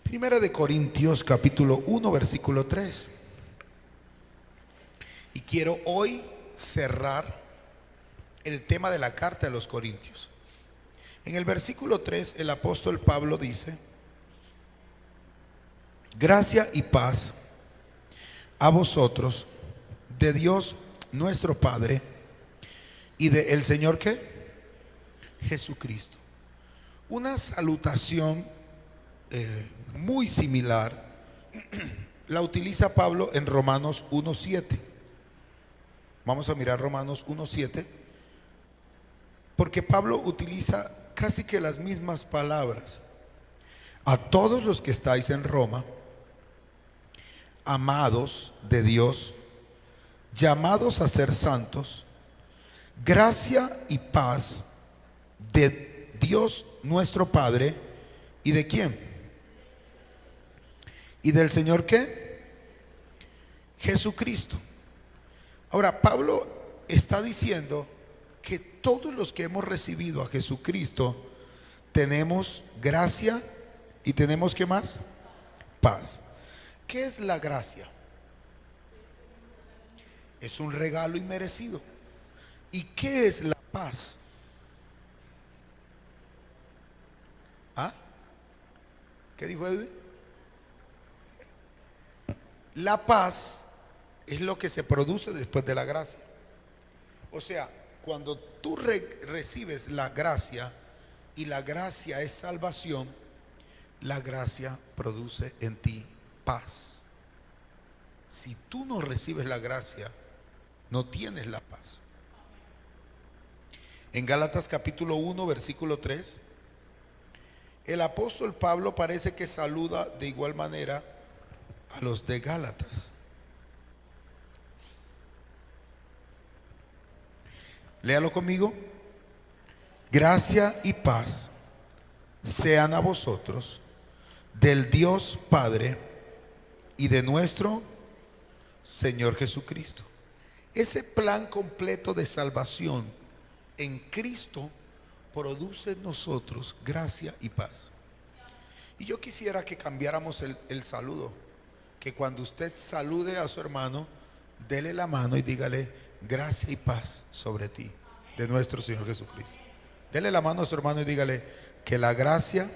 Primera de Corintios capítulo 1 versículo 3. Y quiero hoy cerrar el tema de la carta de los Corintios. En el versículo 3 el apóstol Pablo dice: gracia y paz a vosotros de Dios nuestro Padre y de el Señor ¿qué? Jesucristo. Una salutación muy similar la utiliza Pablo en Romanos 1:7. Vamos a mirar Romanos 1:7, porque Pablo utiliza casi que las mismas palabras. A todos los que estáis en Roma, amados de Dios, llamados a ser santos, gracia y paz de Dios nuestro Padre y de quién, y del Señor ¿qué? Jesucristo. Ahora Pablo está diciendo que todos los que hemos recibido a Jesucristo tenemos gracia y tenemos ¿qué más? Paz. ¿Qué es la gracia? Es un regalo inmerecido. ¿Y qué es la paz? ¿Ah? ¿Qué dijo Edwin? La paz es lo que se produce después de la gracia. O sea, cuando tú recibes la gracia y la gracia es salvación, la gracia produce en ti paz. Si tú no recibes la gracia, no tienes la paz. En Gálatas capítulo 1 versículo 3, el apóstol Pablo parece que saluda de igual manera a los de Gálatas. Léalo conmigo. Gracia y paz sean a vosotros del Dios Padre y de nuestro Señor Jesucristo. Ese plan completo de salvación en Cristo produce en nosotros gracia y paz. Y yo quisiera que cambiáramos el saludo, que cuando usted salude a su hermano, dele la mano y dígale: gracia y paz sobre ti, de nuestro Señor Jesucristo. Dele la mano a su hermano y dígale: que la gracia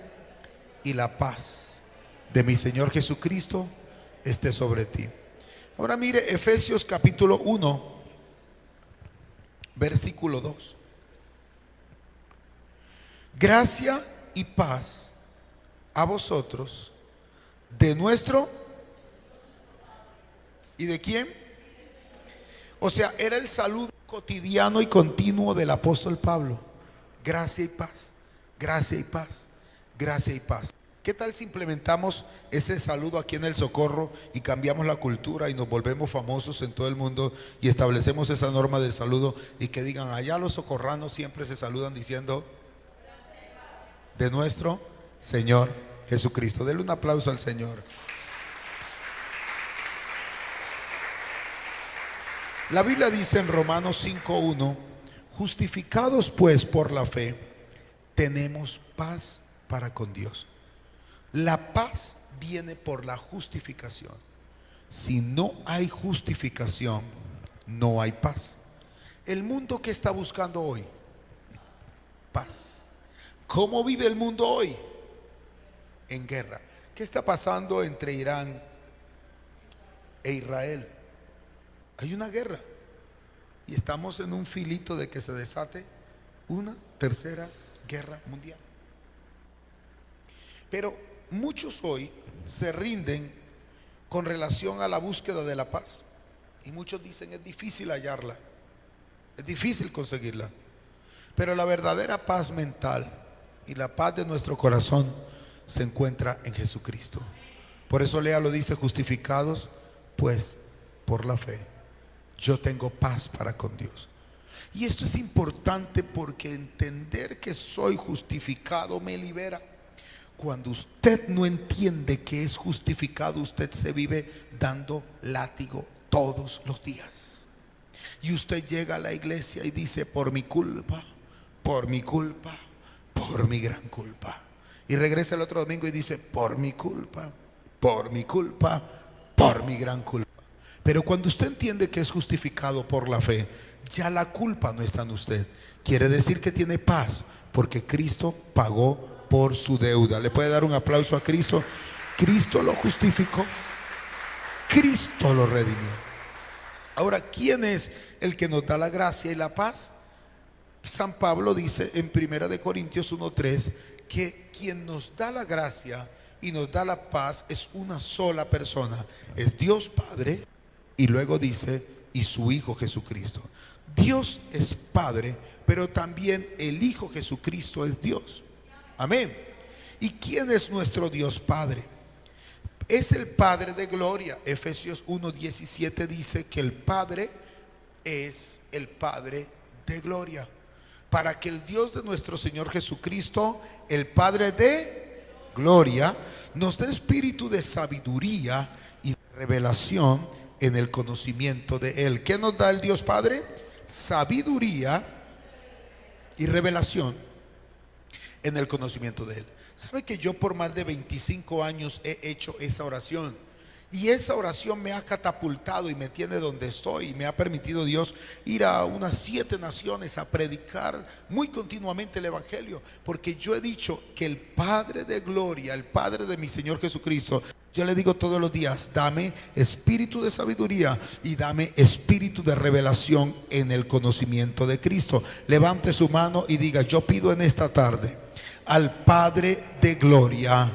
y la paz de mi Señor Jesucristo esté sobre ti. Ahora mire Efesios capítulo 1 versículo 2. Gracia y paz a vosotros de nuestro ¿y de quién? O sea, era el saludo cotidiano y continuo del apóstol Pablo. Gracia y paz, gracia y paz, gracia y paz. ¿Qué tal si implementamos ese saludo aquí en El Socorro y cambiamos la cultura y nos volvemos famosos en todo el mundo y establecemos esa norma de saludo y que digan: allá los socorranos siempre se saludan diciendo de nuestro Señor Jesucristo? Denle un aplauso al Señor. La Biblia dice en Romanos 5:1: justificados pues por la fe, tenemos paz para con Dios. La paz viene por la justificación. Si no hay justificación, no hay paz. El mundo, ¿qué está buscando hoy? Paz. ¿Cómo vive el mundo hoy? En guerra. ¿Qué está pasando entre Irán e Israel? Hay una guerra y estamos en un filito de que se desate una tercera guerra mundial. Pero muchos hoy se rinden con relación a la búsqueda de la paz, y muchos dicen: es difícil hallarla, es difícil conseguirla. Pero la verdadera paz mental y la paz de nuestro corazón se encuentra en Jesucristo. Por eso léalo, dice: justificados pues por la fe, yo tengo paz para con Dios. Y esto es importante porque entender que soy justificado me libera. Cuando usted no entiende que es justificado, usted se vive dando látigo todos los días. Y usted llega a la iglesia y dice: por mi culpa, por mi culpa, por mi gran culpa. Y regresa el otro domingo y dice, por mi culpa, por mi culpa, por mi gran culpa. Pero cuando usted entiende que es justificado por la fe, ya la culpa no está en usted. Quiere decir que tiene paz, porque Cristo pagó por su deuda. ¿Le puede dar un aplauso a Cristo? Cristo lo justificó, Cristo lo redimió. Ahora, ¿quién es el que nos da la gracia y la paz? San Pablo dice en 1 Corintios 1:3 que quien nos da la gracia y nos da la paz es una sola persona, es Dios Padre, y luego dice, y su Hijo Jesucristo. Dios es Padre, pero también el Hijo Jesucristo es Dios. Amén. ¿Y quién es nuestro Dios Padre? Es el Padre de gloria. Efesios 1:17 dice que el Padre es el Padre de gloria, para que el Dios de nuestro Señor Jesucristo, el Padre de gloria, nos dé espíritu de sabiduría y de revelación en el conocimiento de Él. ¿Qué nos da el Dios Padre? Sabiduría y revelación en el conocimiento de Él. ¿Sabe que yo por más de 25 años he hecho esa oración? Y esa oración me ha catapultado y me tiene donde estoy, y me ha permitido Dios ir a unas 7 naciones a predicar muy continuamente el Evangelio, porque yo he dicho que el Padre de gloria, el Padre de mi Señor Jesucristo, yo le digo todos los días, dame espíritu de sabiduría y dame espíritu de revelación en el conocimiento de Cristo. Levante su mano y diga, yo pido en esta tarde al Padre de gloria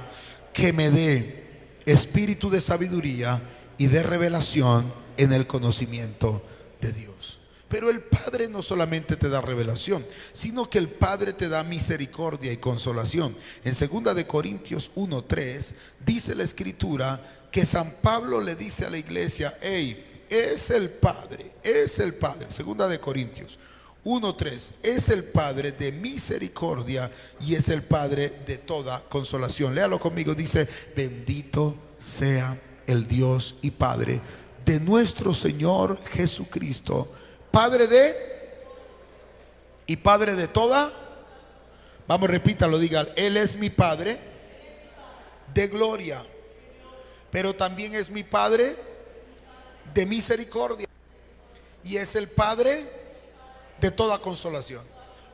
que me dé espíritu de sabiduría y de revelación en el conocimiento de Dios. Pero el Padre no solamente te da revelación, sino que el Padre te da misericordia y consolación. En 2 Corintios 1:3 dice la Escritura que San Pablo le dice a la iglesia, hey, es el Padre, 2 Corintios 1:3, es el Padre de misericordia y es el Padre de toda consolación. Léalo conmigo, dice, bendito sea el Dios y Padre de nuestro Señor Jesucristo, Padre de y Padre de toda. Vamos, repítalo, diga, Él es mi Padre de gloria, pero también es mi Padre de misericordia y es el Padre de toda consolación.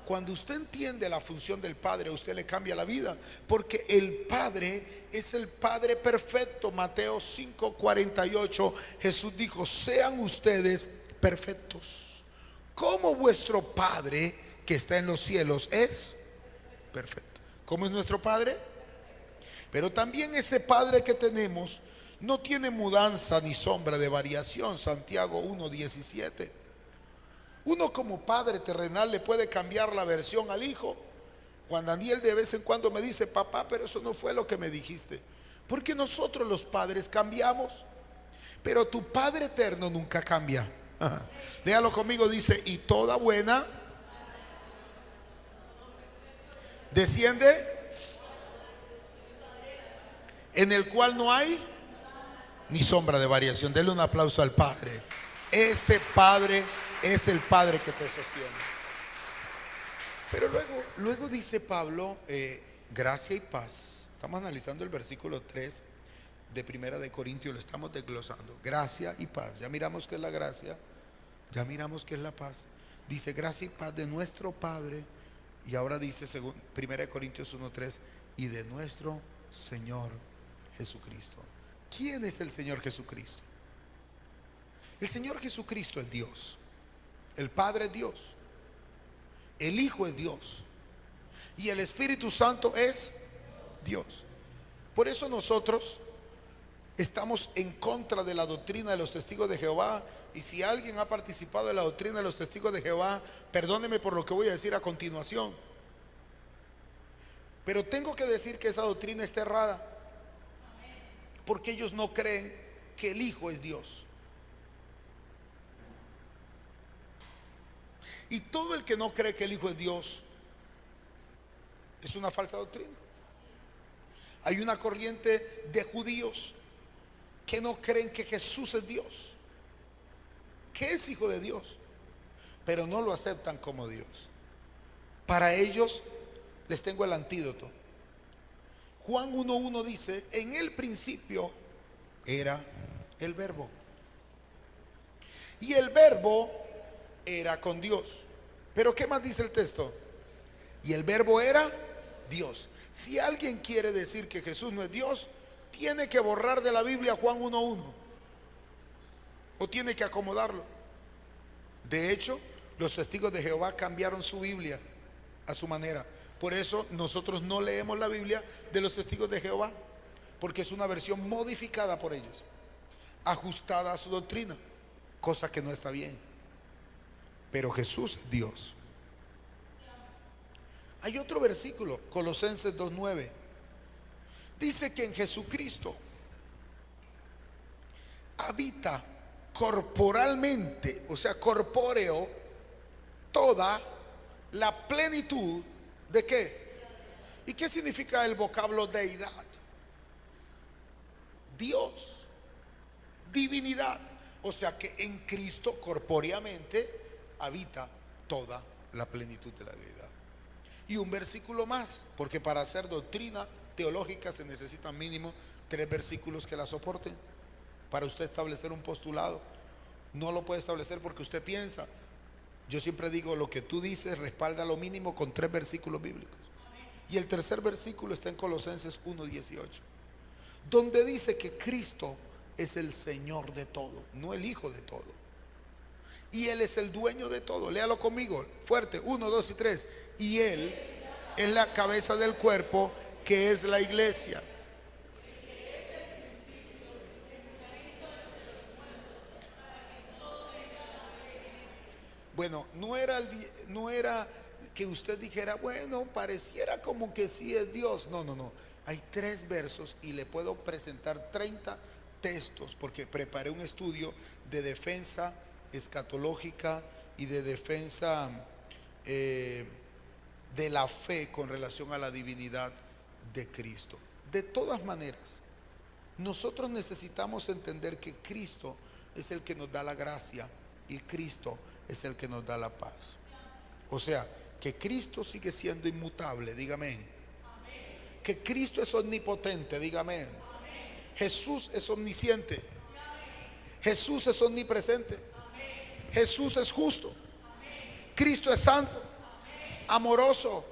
Cuando usted entiende la función del Padre, a usted le cambia la vida, porque el Padre es el Padre perfecto. Mateo 5:48, Jesús dijo, sean ustedes perfectos como vuestro Padre que está en los cielos es perfecto. ¿Cómo es nuestro Padre? Pero también ese Padre que tenemos no tiene mudanza ni sombra de variación. Santiago 1:17. Uno como padre terrenal le puede cambiar la versión al hijo. Juan Daniel de vez en cuando me dice, papá, pero eso no fue lo que me dijiste. Porque nosotros los padres cambiamos, pero tu Padre eterno nunca cambia. Léalo conmigo, dice, y toda buena desciende, en el cual no hay ni sombra de variación. Denle un aplauso al Padre. Ese Padre es el Padre que te sostiene. Pero luego dice Pablo, gracia y paz. Estamos analizando el versículo 3 de 1 Corintios, lo estamos desglosando. Gracia y paz. Ya miramos qué es la gracia, ya miramos qué es la paz. Dice gracia y paz de nuestro Padre. Y ahora dice, según 1 Corintios 1:3, y de nuestro Señor Jesucristo. ¿Quién es el Señor Jesucristo? El Señor Jesucristo es Dios. El Padre es Dios, el Hijo es Dios y el Espíritu Santo es Dios. Por eso nosotros estamos en contra de la doctrina de los testigos de Jehová. Y si alguien ha participado de la doctrina de los testigos de Jehová, perdóneme por lo que voy a decir a continuación, pero tengo que decir que esa doctrina está errada, porque ellos no creen que el Hijo es Dios. Y todo el que no cree que el Hijo es Dios es una falsa doctrina. Hay una corriente de judíos que no creen que Jesús es Dios, que es Hijo de Dios, pero no lo aceptan como Dios. Para ellos les tengo el antídoto. Juan 1:1 dice, en el principio era el verbo. Y el verbo era con Dios. Pero ¿qué más dice el texto? Y el verbo era Dios. Si alguien quiere decir que Jesús no es Dios, tiene que borrar de la Biblia Juan 1:1 o tiene que acomodarlo. De hecho, los testigos de Jehová cambiaron su Biblia a su manera. Por eso nosotros no leemos la Biblia de los testigos de Jehová, porque es una versión modificada por ellos, ajustada a su doctrina, cosa que no está bien. Pero Jesús es Dios. Hay otro versículo, Colosenses 2:9. Dice que en Jesucristo habita corporalmente, o sea, corpóreo, toda la plenitud de ¿qué? ¿Y qué significa el vocablo deidad? Dios, divinidad. O sea que en Cristo corpóreamente habita toda la plenitud de la deidad. Y un versículo más, porque para hacer doctrina teológica se necesitan mínimo 3 versículos que la soporten. Para usted establecer un postulado, no lo puede establecer porque usted piensa. Yo siempre digo, lo que tú dices respalda lo mínimo con 3 versículos bíblicos. Y el tercer versículo está en Colosenses 1:18, donde dice que Cristo es el Señor de todo, no el Hijo de todo. Y Él es el dueño de todo. Léalo conmigo, fuerte, 1, 2 y 3. Y Él es la cabeza del cuerpo, que es la iglesia. Bueno, no era que usted dijera, bueno, pareciera como que sí es Dios. No, no, no. Hay 3 versos y le puedo presentar 30 textos porque preparé un estudio de defensa escatológica y de defensa de la fe con relación a la divinidad de Cristo. De todas maneras, nosotros necesitamos entender que Cristo es el que nos da la gracia y Cristo es el que nos da la paz. O sea, que Cristo sigue siendo inmutable, dígame. Que Cristo es omnipotente, dígame. Jesús es omnisciente. Jesús es omnipresente. Jesús es justo. Cristo es santo, amoroso,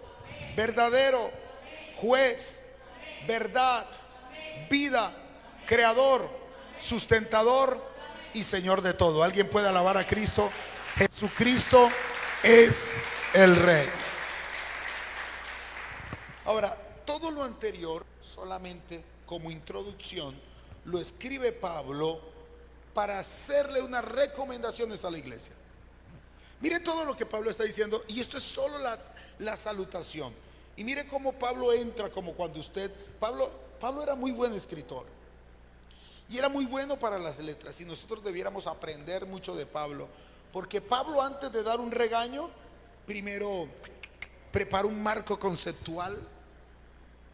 verdadero, juez, verdad, vida, creador, sustentador y Señor de todo. ¿Alguien puede alabar a Cristo? Jesucristo es el Rey. Ahora, todo lo anterior, solamente como introducción, lo escribe Pablo para hacerle unas recomendaciones a la iglesia. Mire todo lo que Pablo está diciendo, y esto es solo la salutación. Y mire cómo Pablo entra, como cuando Pablo era muy buen escritor y era muy bueno para las letras, y nosotros debiéramos aprender mucho de Pablo, porque Pablo, antes de dar un regaño, primero prepara un marco conceptual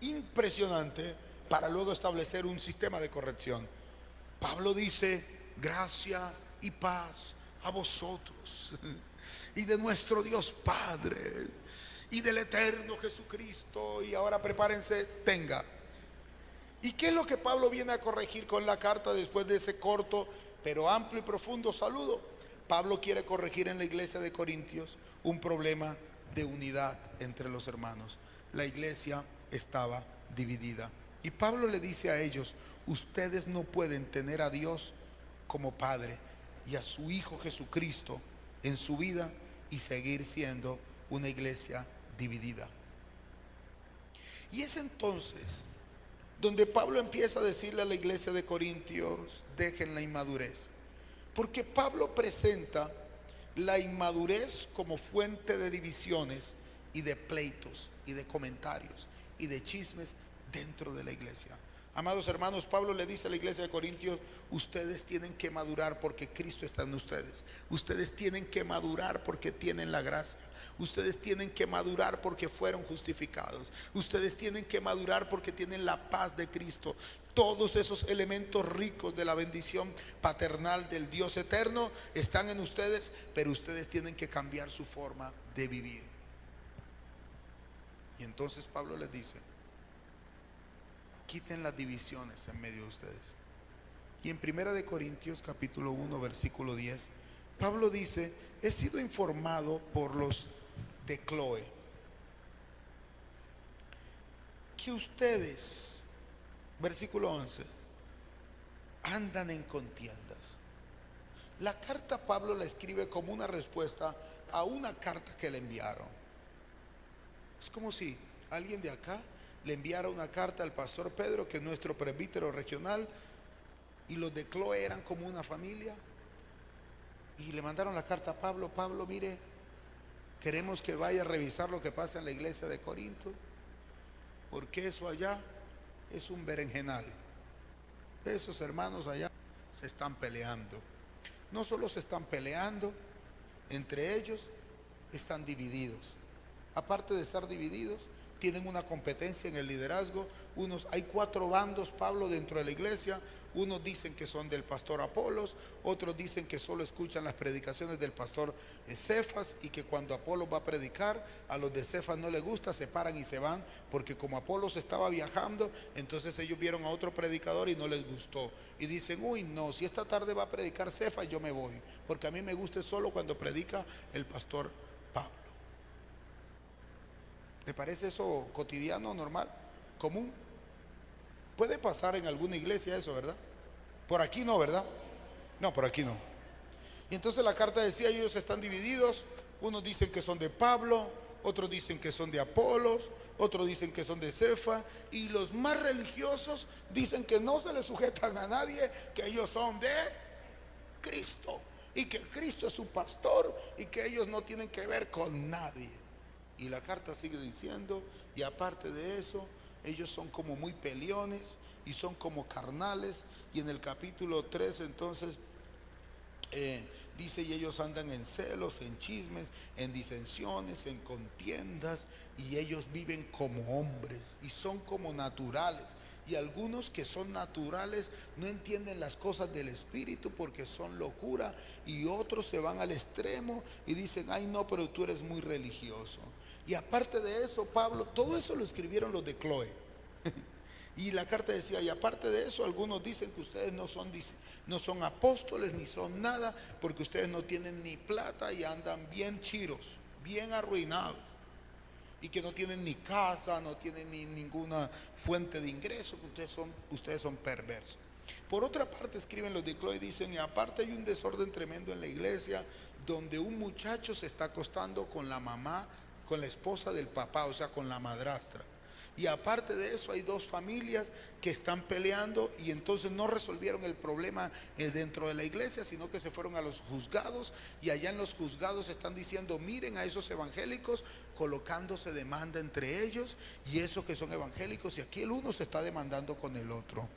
impresionante para luego establecer un sistema de corrección. Pablo dice: gracia y paz a vosotros y de nuestro Dios Padre y del eterno Jesucristo. Y ahora prepárense, tenga. ¿Y qué es lo que Pablo viene a corregir con la carta después de ese corto pero amplio y profundo saludo? Pablo quiere corregir en la iglesia de Corintios un problema de unidad entre los hermanos. La iglesia estaba dividida y Pablo le dice a ellos: ustedes no pueden tener a Dios como Padre y a su Hijo Jesucristo en su vida y seguir siendo una iglesia dividida. Y es entonces donde Pablo empieza a decirle a la iglesia de Corintios: dejen la inmadurez, porque Pablo presenta la inmadurez como fuente de divisiones y de pleitos y de comentarios y de chismes dentro de la iglesia. Amados hermanos, Pablo le dice a la iglesia de Corintios: ustedes tienen que madurar porque Cristo está en ustedes. Ustedes tienen que madurar porque tienen la gracia. Ustedes tienen que madurar porque fueron justificados. Ustedes tienen que madurar porque tienen la paz de Cristo. Todos esos elementos ricos de la bendición paternal del Dios eterno están en ustedes, pero ustedes tienen que cambiar su forma de vivir. Y entonces Pablo les dice: Quiten las divisiones en medio de ustedes. Y en Primera de Corintios capítulo 1 versículo 10, Pablo dice: he sido informado por los de Cloe que ustedes, versículo 11, andan en contiendas. La carta Pablo la escribe como una respuesta a una carta que le enviaron. Es como si alguien de acá le enviara una carta al pastor Pedro, que es nuestro presbítero regional, y los de Cloe eran como una familia, y le mandaron la carta a Pablo: Pablo, mire, queremos que vaya a revisar lo que pasa en la iglesia de Corinto, porque eso allá es un berenjenal. Esos hermanos allá se están peleando. No solo se están peleando entre ellos, están divididos. Aparte de estar divididos, tienen una competencia en el liderazgo. Hay 4 bandos, Pablo, dentro de la iglesia. Unos dicen que son del pastor Apolos, otros dicen que solo escuchan las predicaciones del pastor Cefas, y que cuando Apolos va a predicar, a los de Cefas no les gusta, se paran y se van, porque como Apolos estaba viajando, entonces ellos vieron a otro predicador y no les gustó, y dicen: uy, no, si esta tarde va a predicar Cefas, yo me voy, porque a mí me gusta solo cuando predica el pastor Pablo. ¿Le parece eso cotidiano, normal, común? Puede pasar en alguna iglesia eso, ¿verdad? Por aquí no, ¿verdad? No, por aquí no. Y entonces la carta decía: ellos están divididos. Unos dicen que son de Pablo, otros dicen que son de Apolos, otros dicen que son de Cefa, y los más religiosos dicen que no se les sujetan a nadie, que ellos son de Cristo, y que Cristo es su pastor, y que ellos no tienen que ver con nadie. Y la carta sigue diciendo: y aparte de eso, ellos son como muy peleones y son como carnales. Y en el capítulo 3 entonces dice: y ellos andan en celos, en chismes, en disensiones, en contiendas, y ellos viven como hombres y son como naturales. Y algunos que son naturales no entienden las cosas del Espíritu porque son locura, y otros se van al extremo y dicen: ay no, pero tú eres muy religioso. Y aparte de eso, Pablo, todo eso lo escribieron los de Cloe. Y la carta decía: y aparte de eso, algunos dicen que ustedes no son apóstoles ni son nada, porque ustedes no tienen ni plata y andan bien chiros, bien arruinados, y que no tienen ni casa, no tienen ni ninguna fuente de ingreso, que ustedes son perversos. Por otra parte, escriben los de Cloe y dicen: y aparte hay un desorden tremendo en la iglesia, donde un muchacho se está acostando con la mamá, con la esposa del papá, o sea, con la madrastra. Y aparte de eso, hay 2 familias que están peleando, y entonces no resolvieron el problema dentro de la iglesia, sino que se fueron a los juzgados, y allá en los juzgados están diciendo: miren a esos evangélicos, colocándose demanda entre ellos, y esos que son evangélicos, y aquí el uno se está demandando con el otro.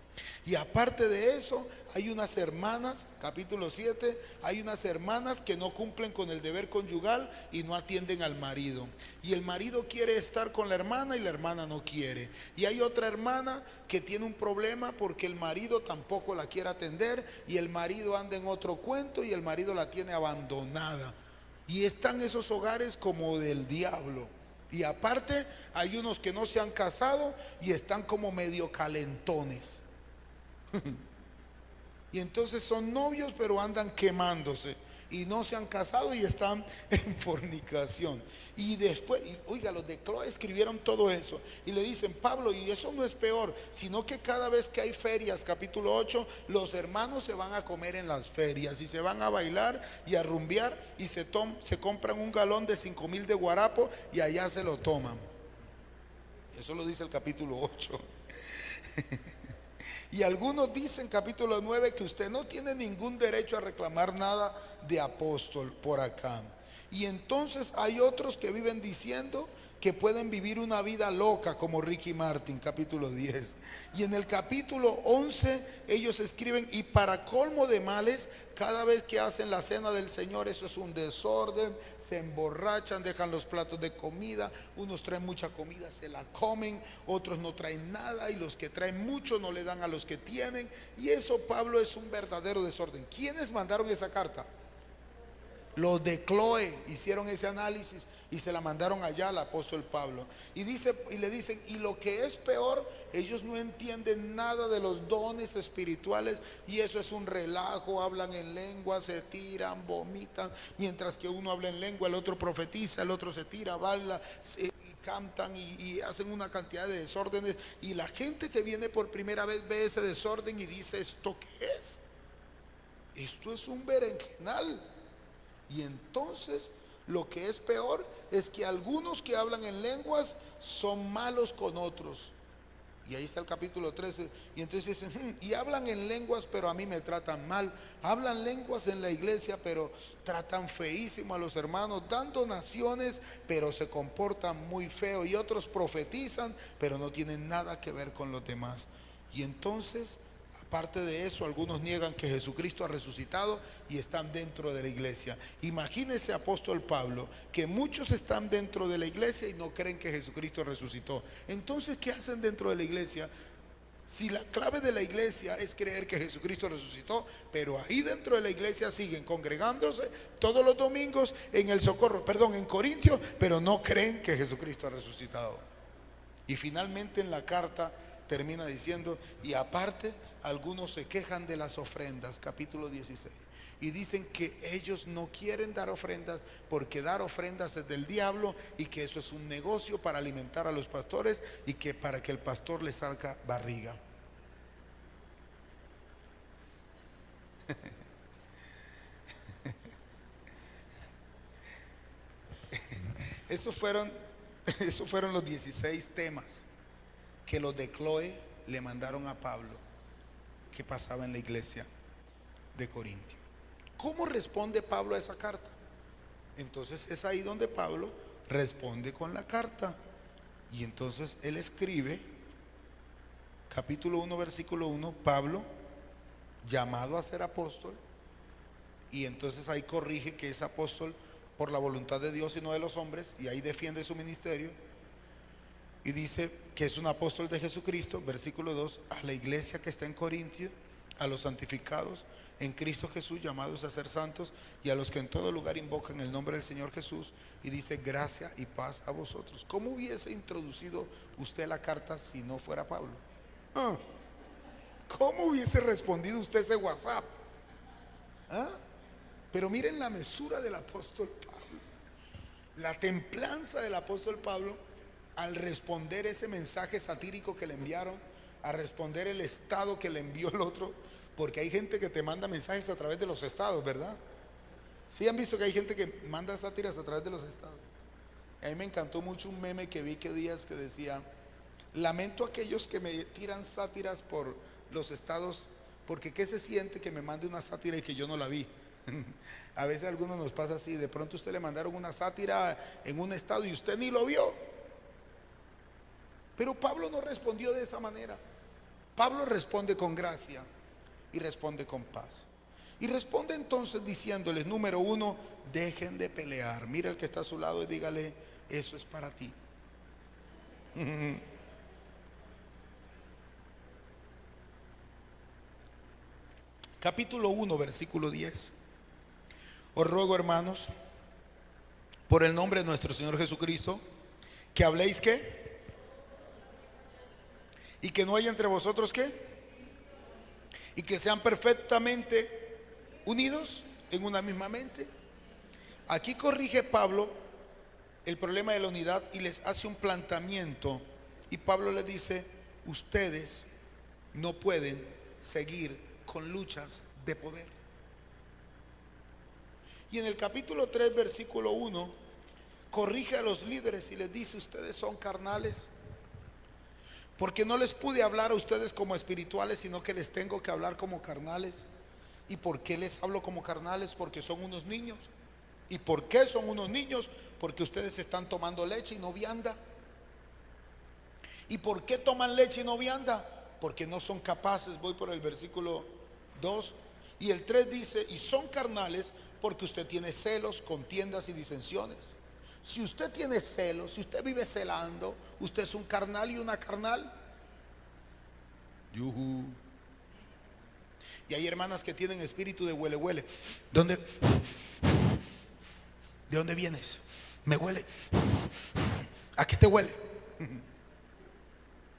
Y aparte de eso, hay unas hermanas, capítulo 7, hay unas hermanas que no cumplen con el deber conyugal y no atienden al marido, y el marido quiere estar con la hermana y la hermana no quiere. Y hay otra hermana que tiene un problema porque el marido tampoco la quiere atender, y el marido anda en otro cuento, y el marido la tiene abandonada, y están esos hogares como del diablo. Y aparte hay unos que no se han casado y están como medio calentones. Y entonces son novios pero andan quemándose, y no se han casado y están en fornicación. Y después, oiga, los de Cloe escribieron todo eso y le dicen: Pablo, y eso no es peor, sino que cada vez que hay ferias, capítulo 8, los hermanos se van a comer en las ferias y se van a bailar y a rumbear, y se compran un galón de 5,000 de guarapo y allá se lo toman. Eso lo dice el capítulo 8. Y algunos dicen, capítulo 9, que usted no tiene ningún derecho a reclamar nada de apóstol por acá. Y entonces hay otros que viven diciendo que pueden vivir una vida loca, como Ricky Martin, capítulo 10. Y en el capítulo 11 ellos escriben: y para colmo de males, cada vez que hacen la cena del Señor, eso es un desorden, se emborrachan, dejan los platos de comida, unos traen mucha comida, se la comen, otros no traen nada, y los que traen mucho no le dan a los que tienen. Y eso, Pablo, es un verdadero desorden. ¿Quiénes mandaron esa carta? Los de Cloe hicieron ese análisis y se la mandaron allá al apóstol Pablo. Y dice, y le dicen, y lo que es peor, ellos no entienden nada de los dones espirituales y eso es un relajo, hablan en lengua, se tiran, vomitan, mientras que uno habla en lengua, el otro profetiza, el otro se tira, baila, y cantan y hacen una cantidad de desórdenes, y la gente que viene por primera vez ve ese desorden y dice, ¿esto qué es? Esto es un berenjenal. Y entonces lo que es peor es que algunos que hablan en lenguas son malos con otros. Y ahí está el capítulo 13. Y entonces dicen, y hablan en lenguas, pero a mí me tratan mal. Hablan lenguas en la iglesia, pero tratan feísimo a los hermanos. Dan donaciones, pero se comportan muy feo. Y otros profetizan, pero no tienen nada que ver con los demás. Y entonces, aparte de eso, algunos niegan que Jesucristo ha resucitado y están dentro de la iglesia. Imagínese, apóstol Pablo, que muchos están dentro de la iglesia y no creen que Jesucristo resucitó. Entonces, ¿qué hacen dentro de la iglesia? Si la clave de la iglesia es creer que Jesucristo resucitó, pero ahí dentro de la iglesia siguen congregándose todos los domingos en el Socorro, perdón, en Corintios, pero no creen que Jesucristo ha resucitado. Y finalmente en la carta termina diciendo, y aparte algunos se quejan de las ofrendas, capítulo 16, y dicen que ellos no quieren dar ofrendas porque dar ofrendas es del diablo y que eso es un negocio para alimentar a los pastores y que para que el pastor les salga barriga. Esos fueron los 16 temas que los de Chloe le mandaron a Pablo, que pasaba en la iglesia de Corintio. ¿Cómo responde Pablo a esa carta? Entonces es ahí donde Pablo responde con la carta. Y entonces él escribe, capítulo 1, versículo 1, Pablo, llamado a ser apóstol, y entonces ahí corrige que es apóstol por la voluntad de Dios y no de los hombres, y ahí defiende su ministerio. Y dice que es un apóstol de Jesucristo, versículo 2, a la iglesia que está en Corintio, a los santificados en Cristo Jesús, llamados a ser santos, y a los que en todo lugar invocan el nombre del Señor Jesús. Y dice, gracia y paz a vosotros. ¿Cómo hubiese introducido usted la carta si no fuera Pablo? ¿Cómo hubiese respondido usted ese WhatsApp? Pero miren la mesura del apóstol Pablo, la templanza del apóstol Pablo al responder ese mensaje satírico que le enviaron, a responder el estado que le envió el otro, porque hay gente que te manda mensajes a través de los estados, ¿verdad? ¿Sí han visto que hay gente que manda sátiras a través de los estados? A mí me encantó mucho un meme que vi que días que decía, lamento a aquellos que me tiran sátiras por los estados, porque ¿qué se siente que me mande una sátira y que yo no la vi? A veces a algunos nos pasa así, de pronto usted le mandaron una sátira en un estado y usted ni lo vio. Pero Pablo no respondió de esa manera. Pablo responde con gracia y responde con paz. Y responde entonces diciéndoles, número 1, dejen de pelear. Mira el que está a su lado y dígale, eso es para ti. Capítulo 1, versículo 10. Os ruego, hermanos, por el nombre de nuestro Señor Jesucristo, que habléis ¿qué? Y que no haya entre vosotros ¿qué? Y que sean perfectamente unidos en una misma mente. Aquí corrige Pablo el problema de la unidad y les hace un planteamiento. Y Pablo les dice, ustedes no pueden seguir con luchas de poder. Y en el capítulo 3, versículo 1, corrige a los líderes y les dice, ustedes son carnales, porque no les pude hablar a ustedes como espirituales, sino que les tengo que hablar como carnales. ¿Y por qué les hablo como carnales? Porque son unos niños. ¿Y por qué son unos niños? Porque ustedes están tomando leche y no vianda. ¿Y por qué toman leche y no vianda? Porque no son capaces. Voy por el versículo 2. Y el 3 dice, y son carnales porque usted tiene celos, contiendas y disensiones. Si usted tiene celos, si usted vive celando, usted es un carnal y una carnal. Yuhu. Y hay hermanas que tienen espíritu de huele huele. ¿De dónde vienes? Me huele. ¿A qué te huele?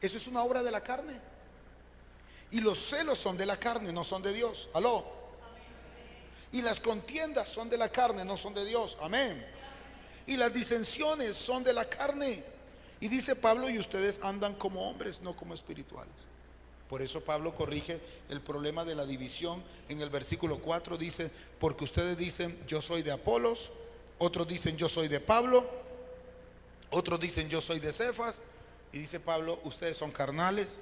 Eso es una obra de la carne. Y los celos son de la carne, no son de Dios. Aló. Y las contiendas son de la carne, no son de Dios. Amén. Y las disensiones son de la carne. Y dice Pablo, y ustedes andan como hombres, no como espirituales. Por eso Pablo corrige el problema de la división. En el versículo 4 dice, porque ustedes dicen, yo soy de Apolos, otros dicen, yo soy de Pablo, otros dicen, yo soy de Cefas. Y dice Pablo, ustedes son carnales.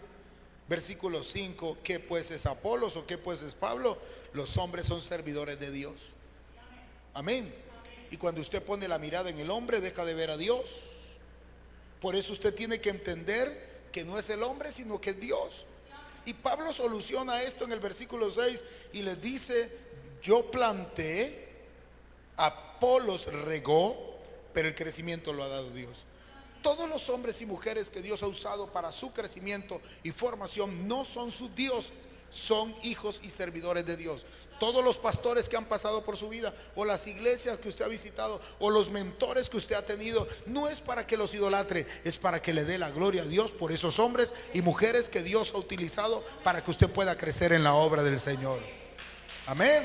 Versículo 5, ¿qué pues es Apolos o qué pues es Pablo? Los hombres son servidores de Dios. Amén. Y cuando usted pone la mirada en el hombre, deja de ver a Dios. Por eso usted tiene que entender que no es el hombre, sino que es Dios. Y Pablo soluciona esto en el versículo 6 y les dice, yo planté, Apolos regó, pero el crecimiento lo ha dado Dios. Todos los hombres y mujeres que Dios ha usado para su crecimiento y formación no son sus dioses, son hijos y servidores de Dios. Todos los pastores que han pasado por su vida, o las iglesias que usted ha visitado, o los mentores que usted ha tenido, no es para que los idolatre, es para que le dé la gloria a Dios por esos hombres y mujeres que Dios ha utilizado para que usted pueda crecer en la obra del Señor. Amén.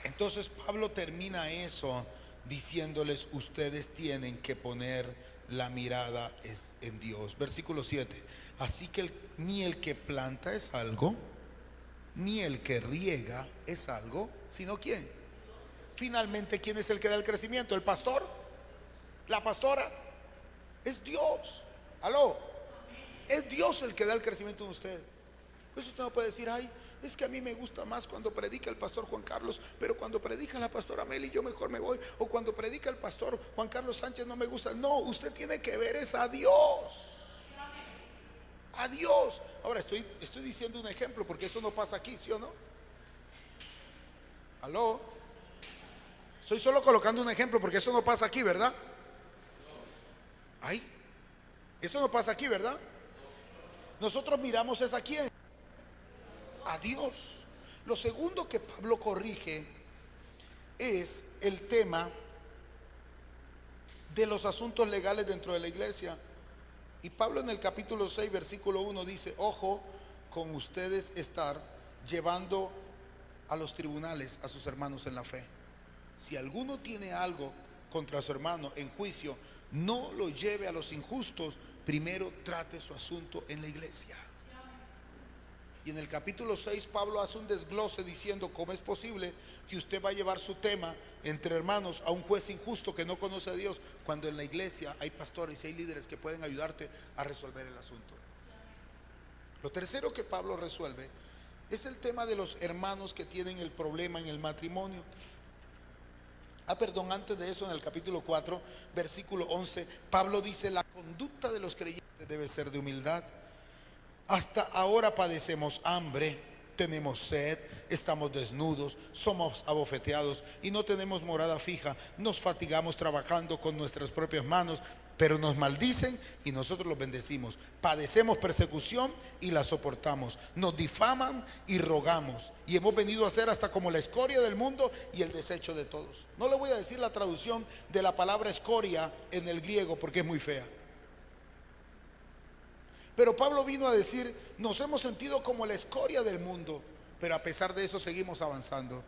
Entonces Pablo termina eso diciéndoles, ustedes tienen que poner la mirada en Dios. Versículo 7. Así que ni el que planta es algo, ni el que riega es algo, sino ¿quién? Finalmente, ¿quién es el que da el crecimiento? ¿El pastor? ¿La pastora? Es Dios. Aló. Es Dios el que da el crecimiento en usted. Pues usted no puede decir, ay, es que a mí me gusta más cuando predica el pastor Juan Carlos, pero cuando predica la pastora Meli yo mejor me voy, o cuando predica el pastor Juan Carlos Sánchez no me gusta. No, usted tiene que ver es a Dios. A Dios. Ahora estoy diciendo un ejemplo porque eso no pasa aquí, ¿sí o no? Aló. Estoy solo colocando un ejemplo porque eso no pasa aquí, ¿verdad? Ay, eso no pasa aquí, ¿verdad? Nosotros miramos es a quién. A Dios. Lo segundo que Pablo corrige es el tema de los asuntos legales dentro de la iglesia. Y Pablo en el capítulo 6 versículo 1 dice, ojo con ustedes estar llevando a los tribunales a sus hermanos en la fe. Si alguno tiene algo contra su hermano en juicio, no lo lleve a los injustos, primero trate su asunto en la iglesia. Y en el capítulo 6 Pablo hace un desglose diciendo cómo es posible que usted va a llevar su tema entre hermanos a un juez injusto que no conoce a Dios, cuando en la iglesia hay pastores y hay líderes que pueden ayudarte a resolver el asunto. Lo tercero que Pablo resuelve es el tema de los hermanos que tienen el problema en el matrimonio. Antes de eso, en el capítulo 4 versículo 11 Pablo dice, la conducta de los creyentes debe ser de humildad. Hasta ahora padecemos hambre, tenemos sed, estamos desnudos, somos abofeteados y no tenemos morada fija. Nos fatigamos trabajando con nuestras propias manos, pero nos maldicen y nosotros los bendecimos. Padecemos persecución y la soportamos. Nos difaman y rogamos. Y hemos venido a ser hasta como la escoria del mundo y el desecho de todos. No le voy a decir la traducción de la palabra escoria en el griego porque es muy fea. Pero Pablo vino a decir, nos hemos sentido como la escoria del mundo, pero a pesar de eso seguimos avanzando.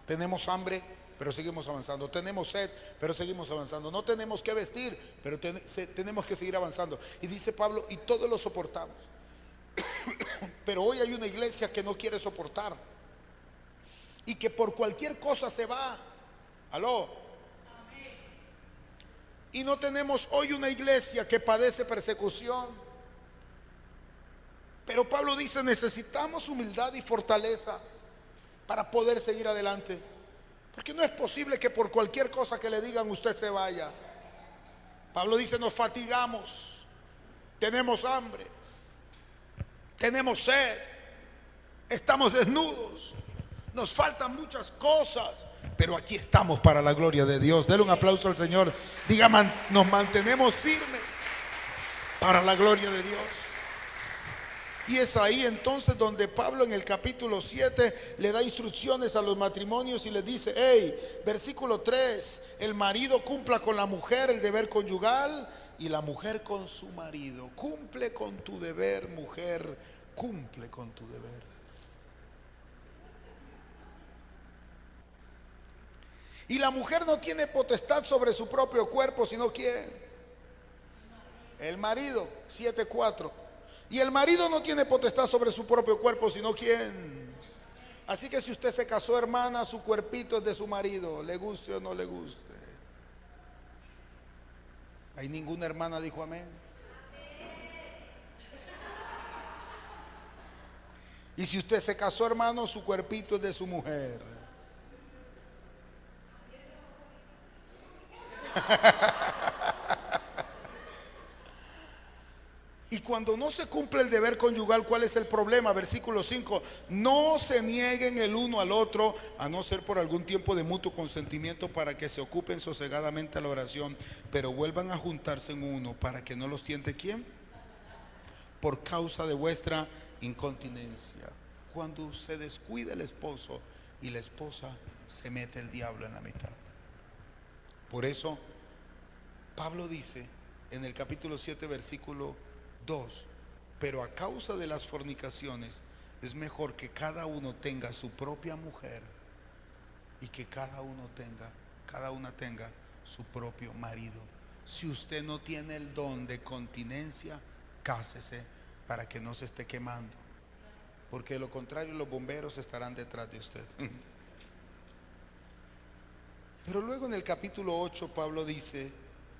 Tenemos hambre, pero seguimos avanzando. Tenemos sed, pero seguimos avanzando. No tenemos que vestir, pero tenemos que seguir avanzando. Y dice Pablo, y todos lo soportamos. Pero hoy hay una iglesia que no quiere soportar y que por cualquier cosa se va. Aló. Y no tenemos hoy una iglesia que padece persecución. Pero Pablo dice, necesitamos humildad y fortaleza para poder seguir adelante. Porque no es posible que por cualquier cosa que le digan usted se vaya. Pablo dice, nos fatigamos, tenemos hambre, tenemos sed, estamos desnudos, nos faltan muchas cosas, pero aquí estamos para la gloria de Dios. Denle un aplauso al Señor. Diga, nos mantenemos firmes para la gloria de Dios. Y es ahí entonces donde Pablo en el capítulo 7 le da instrucciones a los matrimonios y les dice, hey, versículo 3, el marido cumpla con la mujer el deber conyugal y la mujer con su marido. Cumple con tu deber, mujer, cumple con tu deber. Y la mujer no tiene potestad sobre su propio cuerpo, sino ¿quién? El marido, 7:4. Y el marido no tiene potestad sobre su propio cuerpo, sino ¿quién? Así que si usted se casó, hermana, su cuerpito es de su marido, le guste o no le guste. Hay ninguna hermana dijo amén. Y si usted se casó, hermano, su cuerpito es de su mujer. Y cuando no se cumple el deber conyugal, ¿cuál es el problema? Versículo 5, no se nieguen el uno al otro, a no ser por algún tiempo de mutuo consentimiento para que se ocupen sosegadamente a la oración, pero vuelvan a juntarse en uno para que no los tiente ¿quién? Por causa de vuestra incontinencia. Cuando se descuida el esposo y la esposa, se mete el diablo en la mitad. Por eso Pablo dice en el capítulo 7 versículo 2, pero a causa de las fornicaciones es mejor que cada uno tenga su propia mujer y que cada una tenga su propio marido. Si usted no tiene el don de continencia, cásese para que no se esté quemando, porque de lo contrario los bomberos estarán detrás de usted. Pero luego en el capítulo 8 Pablo dice,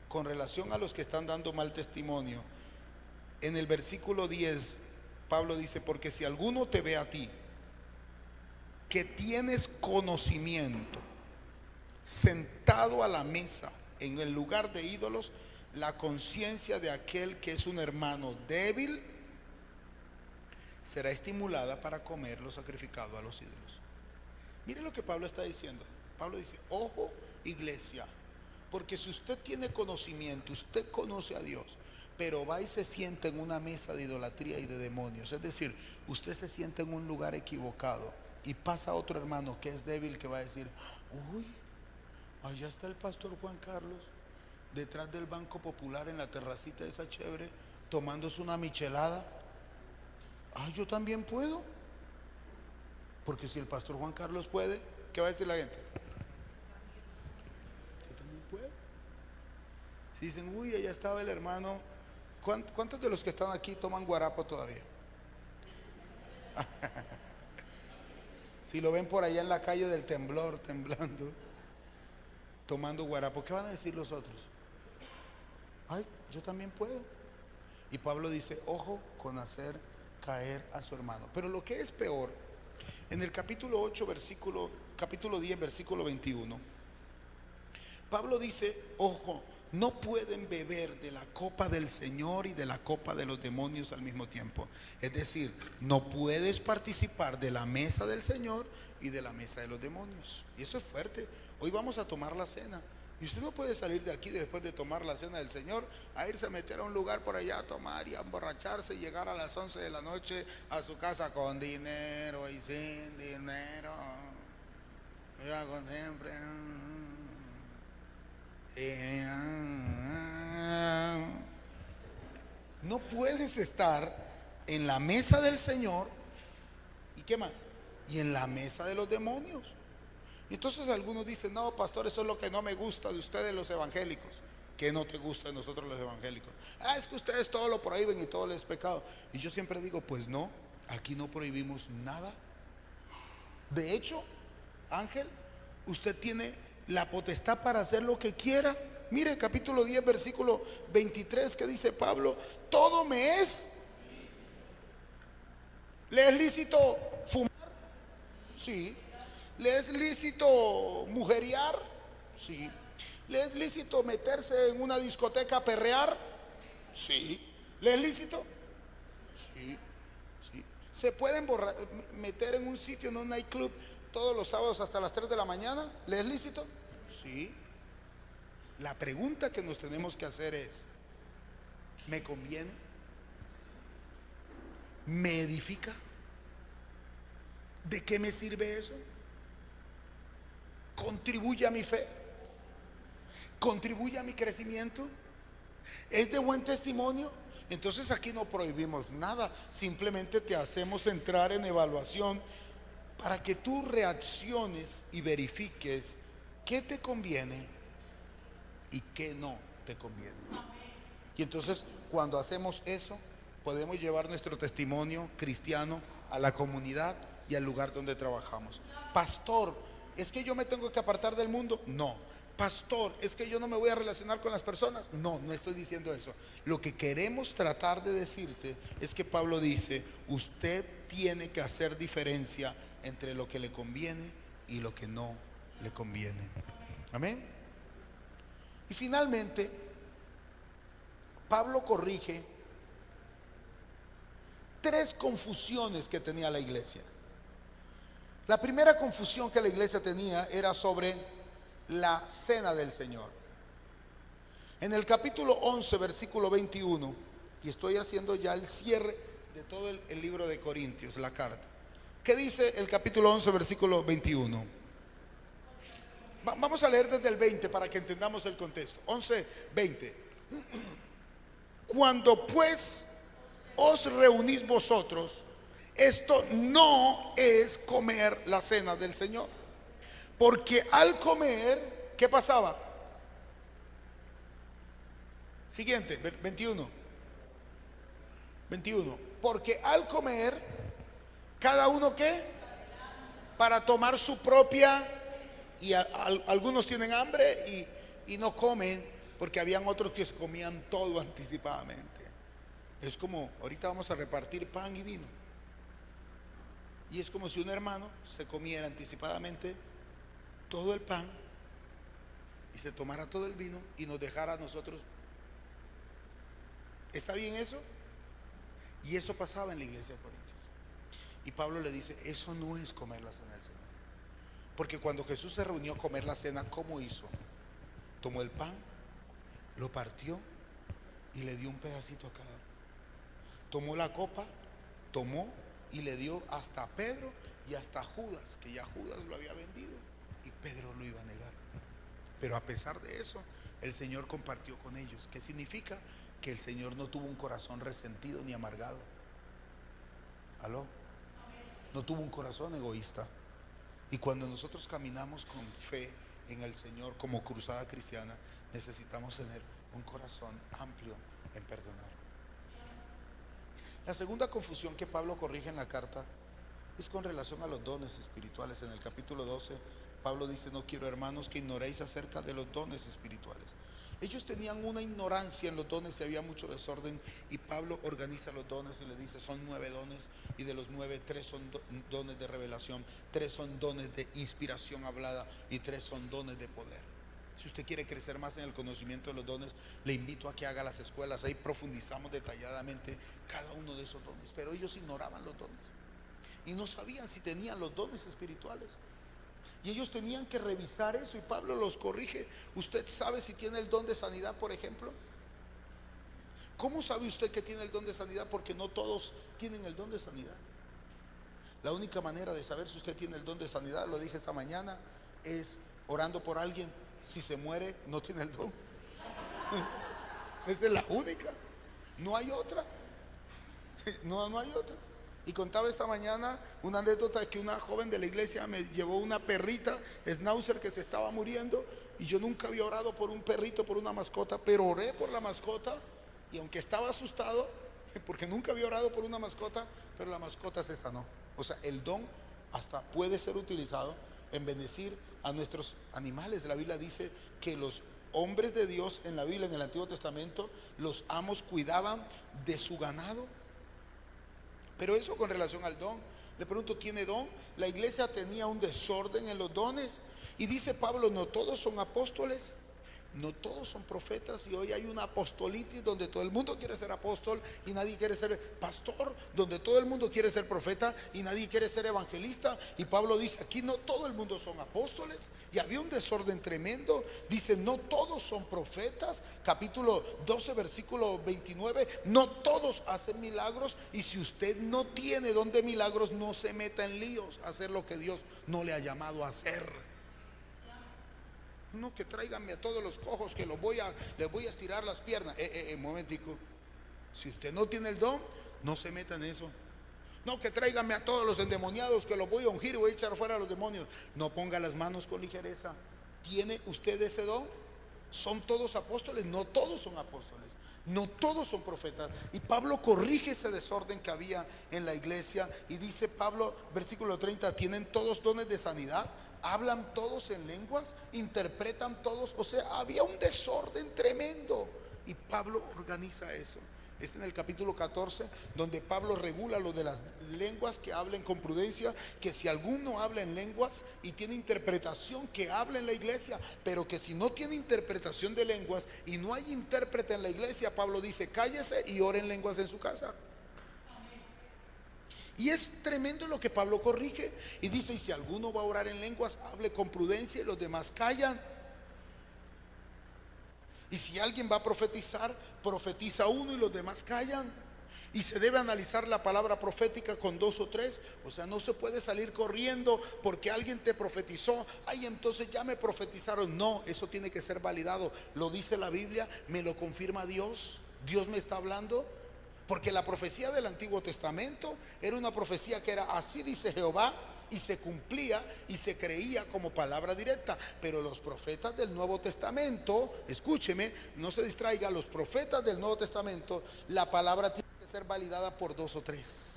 con relación a los que están dando mal testimonio, en el versículo 10 Pablo dice, porque si alguno te ve a ti que tienes conocimiento sentado a la mesa en el lugar de ídolos, la conciencia de aquel que es un hermano débil será estimulada para comer lo sacrificado a los ídolos. Mire lo que Pablo está diciendo. Pablo dice, ojo iglesia, porque si usted tiene conocimiento, usted conoce a Dios, pero va y se sienta en una mesa de idolatría y de demonios, es decir, usted se sienta en un lugar equivocado y pasa otro hermano que es débil, que va a decir, uy, allá está el pastor Juan Carlos detrás del Banco Popular en la terracita esa chévere tomándose una michelada. Yo también puedo, porque si el pastor Juan Carlos puede, ¿qué va a decir la gente? Yo también puedo. Si dicen, uy, allá estaba el hermano, ¿cuántos de los que están aquí toman guarapo todavía? Si lo ven por allá en la calle del temblor, temblando, tomando guarapo, ¿qué van a decir los otros? Ay, yo también puedo. Y Pablo dice, ojo con hacer caer a su hermano. Pero lo que es peor, en el capítulo 8, capítulo 10, versículo 21, Pablo dice, ojo, no pueden beber de la copa del Señor y de la copa de los demonios al mismo tiempo. Es decir, no puedes participar de la mesa del Señor y de la mesa de los demonios. Y eso es fuerte. Hoy vamos a tomar la cena. Y usted no puede salir de aquí después de tomar la cena del Señor a irse a meter a un lugar por allá a tomar y a emborracharse y llegar a las 11 de la noche a su casa con dinero y sin dinero. Yo hago siempre. No puedes estar en la mesa del Señor y ¿qué más? Y en la mesa de los demonios. Entonces algunos dicen, no, pastor, eso es lo que no me gusta de ustedes los evangélicos. ¿Qué no te gusta de nosotros los evangélicos? Es que ustedes todo lo prohíben y todo les es pecado. Y yo siempre digo, pues no, aquí no prohibimos nada. De hecho, Ángel, usted tiene la potestad para hacer lo que quiera. Mire, capítulo 10, versículo 23, que dice Pablo, todo me es. ¿Le es lícito fumar? Sí. ¿Le es lícito mujeriar? Sí. ¿Le es lícito meterse en una discoteca a perrear? Sí. ¿Le es lícito? Sí. Sí. ¿Se pueden meter en un sitio, en un nightclub, todos los sábados hasta las 3 de la mañana? ¿Le es lícito? Sí. La pregunta que nos tenemos que hacer es, ¿me conviene? ¿Me edifica? ¿De qué me sirve eso? ¿Contribuye a mi fe? ¿Contribuye a mi crecimiento? ¿Es de buen testimonio? Entonces aquí no prohibimos nada, simplemente te hacemos entrar en evaluación para que tú reacciones y verifiques qué te conviene y qué no te conviene. Y entonces cuando hacemos eso, podemos llevar nuestro testimonio cristiano a la comunidad y al lugar donde trabajamos. Pastor, ¿es que yo me tengo que apartar del mundo? No. Pastor, ¿es que yo no me voy a relacionar con las personas? No, no estoy diciendo eso. Lo que queremos tratar de decirte es que Pablo dice, usted tiene que hacer diferencia entre lo que le conviene y lo que no le conviene. Amén. Y finalmente, Pablo corrige 3 confusiones que tenía la iglesia. La primera confusión que la iglesia tenía era sobre la cena del Señor. En el capítulo 11, versículo 21, y estoy haciendo ya el cierre de todo el libro de Corintios, la carta. ¿Qué dice el capítulo 11, versículo 21? Vamos a leer desde el 20 para que entendamos el contexto. 11, 20. Cuando pues os reunís vosotros, esto no es comer la cena del Señor. Porque al comer, ¿qué pasaba? Siguiente, 21. Porque al comer, cada uno ¿qué? Para tomar su propia, y algunos tienen hambre y no comen, porque habían otros que se comían todo anticipadamente. Es como, ahorita vamos a repartir pan y vino. Y es como si un hermano se comiera anticipadamente todo el pan y se tomara todo el vino y nos dejara a nosotros. ¿Está bien eso? Y eso pasaba en la iglesia de Corintios. Y Pablo le dice, eso no es comer la cena del Señor. Porque cuando Jesús se reunió a comer la cena, ¿cómo hizo? Tomó el pan, lo partió y le dio un pedacito a cada uno. Tomó la copa, tomó y le dio hasta a Pedro y hasta a Judas, que ya Judas lo había vendido y Pedro lo iba a negar. Pero a pesar de eso, el Señor compartió con ellos. ¿Qué significa? Que el Señor no tuvo un corazón resentido ni amargado. ¿Aló? No tuvo un corazón egoísta. Y cuando nosotros caminamos con fe en el Señor como cruzada cristiana, necesitamos tener un corazón amplio en perdonar. La segunda confusión que Pablo corrige en la carta es con relación a los dones espirituales. En el capítulo 12, Pablo dice, no quiero, hermanos, que ignoréis acerca de los dones espirituales. Ellos tenían una ignorancia en los dones y había mucho desorden, y Pablo organiza los dones y le dice, son 9 dones, y de los 9, 3 son dones de revelación, 3 son dones de inspiración hablada y 3 son dones de poder. Si usted quiere crecer más en el conocimiento de los dones, le invito a que haga las escuelas. Ahí profundizamos detalladamente cada uno de esos dones. Pero ellos ignoraban los dones y no sabían si tenían los dones espirituales. Y ellos tenían que revisar eso, y Pablo los corrige. ¿Usted sabe si tiene el don de sanidad, por ejemplo? ¿Cómo sabe usted que tiene el don de sanidad? Porque no todos tienen el don de sanidad. La única manera de saber si usted tiene el don de sanidad, lo dije esta mañana, es orando por alguien. Si se muere, no tiene el don. Esa es la única. No hay otra. No hay otra. Y contaba esta mañana una anécdota que una joven de la iglesia me llevó una perrita schnauzer que se estaba muriendo, y yo nunca había orado por un perrito, por una mascota, pero oré por la mascota, y aunque estaba asustado porque nunca había orado por una mascota, pero la mascota se sanó. O sea, el don hasta puede ser utilizado en bendecir a nuestros animales. La Biblia dice que los hombres de Dios en la Biblia, en el Antiguo Testamento, los amos cuidaban de su ganado. Pero eso con relación al don. Le pregunto, ¿tiene don? La iglesia tenía un desorden en los dones. Y dice Pablo, no todos son apóstoles, No todos son profetas, y hoy hay una apostolitis donde todo el mundo quiere ser apóstol y nadie quiere ser pastor, donde todo el mundo quiere ser profeta y nadie quiere ser evangelista. Y Pablo dice, aquí no todo el mundo son apóstoles, y había un desorden tremendo. Dice, no todos son profetas, capítulo 12 versículo 29, no todos hacen milagros. Y si usted no tiene don de milagros, no se meta en líos a hacer lo que Dios no le ha llamado a hacer. No, que tráiganme a todos los cojos, que les voy a estirar las piernas. Momentico. Si usted no tiene el don, no se meta en eso. No, que tráiganme a todos los endemoniados, que los voy a ungir y voy a echar fuera a los demonios. No ponga las manos con ligereza. ¿Tiene usted ese don? ¿Son todos apóstoles? No todos son apóstoles. No todos son profetas. Y Pablo corrige ese desorden que había en la iglesia. Y dice Pablo, versículo 30, ¿tienen todos dones de sanidad? ¿Hablan todos en lenguas? ¿Interpretan todos? O sea, había un desorden tremendo. Y Pablo organiza eso. Es en el capítulo 14 donde Pablo regula lo de las lenguas, que hablen con prudencia, que si alguno habla en lenguas y tiene interpretación, que hable en la iglesia, pero que si no tiene interpretación de lenguas y no hay intérprete en la iglesia, Pablo dice, cállese y ore en lenguas en su casa. Y es tremendo lo que Pablo corrige. Y dice, y si alguno va a orar en lenguas, hable con prudencia y los demás callan. Y si alguien va a profetizar, profetiza uno y los demás callan. Y se debe analizar la palabra profética con 2 o 3. O sea, no se puede salir corriendo porque alguien te profetizó. Ay, entonces ya me profetizaron. No, eso tiene que ser validado. Lo dice la Biblia, me lo confirma Dios. Dios me está hablando. Porque la profecía del Antiguo Testamento era una profecía que era así dice Jehová, y se cumplía y se creía como palabra directa. Pero los profetas del Nuevo Testamento, escúcheme, no se distraiga, los profetas del Nuevo Testamento, la palabra tiene que ser validada por 2 o 3.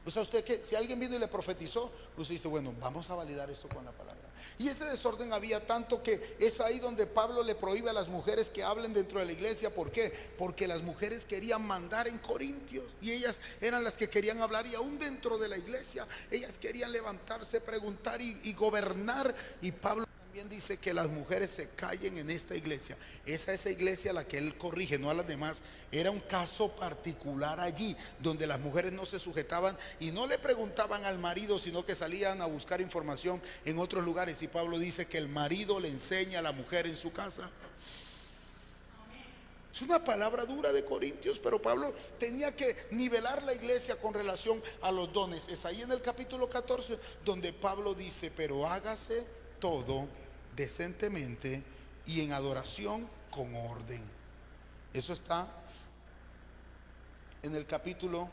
O sea, usted, que si alguien vino y le profetizó, usted dice, bueno, vamos a validar esto con la palabra. Y ese desorden había tanto que es ahí donde Pablo le prohíbe a las mujeres que hablen dentro de la iglesia. ¿Por qué? Porque las mujeres querían mandar en Corintios y ellas eran las que querían hablar, y aún dentro de la iglesia ellas querían levantarse, preguntar y gobernar. Y Pablo también dice que las mujeres se callen en esta iglesia. Esa iglesia a la que él corrige, no a las demás. Era un caso particular allí, donde las mujeres no se sujetaban y no le preguntaban al marido, sino que salían a buscar información en otros lugares. Y Pablo dice que el marido le enseña a la mujer en su casa. Es una palabra dura de Corintios, pero Pablo tenía que nivelar la iglesia con relación a los dones. Es ahí en el capítulo 14 donde Pablo dice, pero hágase todo decentemente y en adoración con orden. Eso está en el capítulo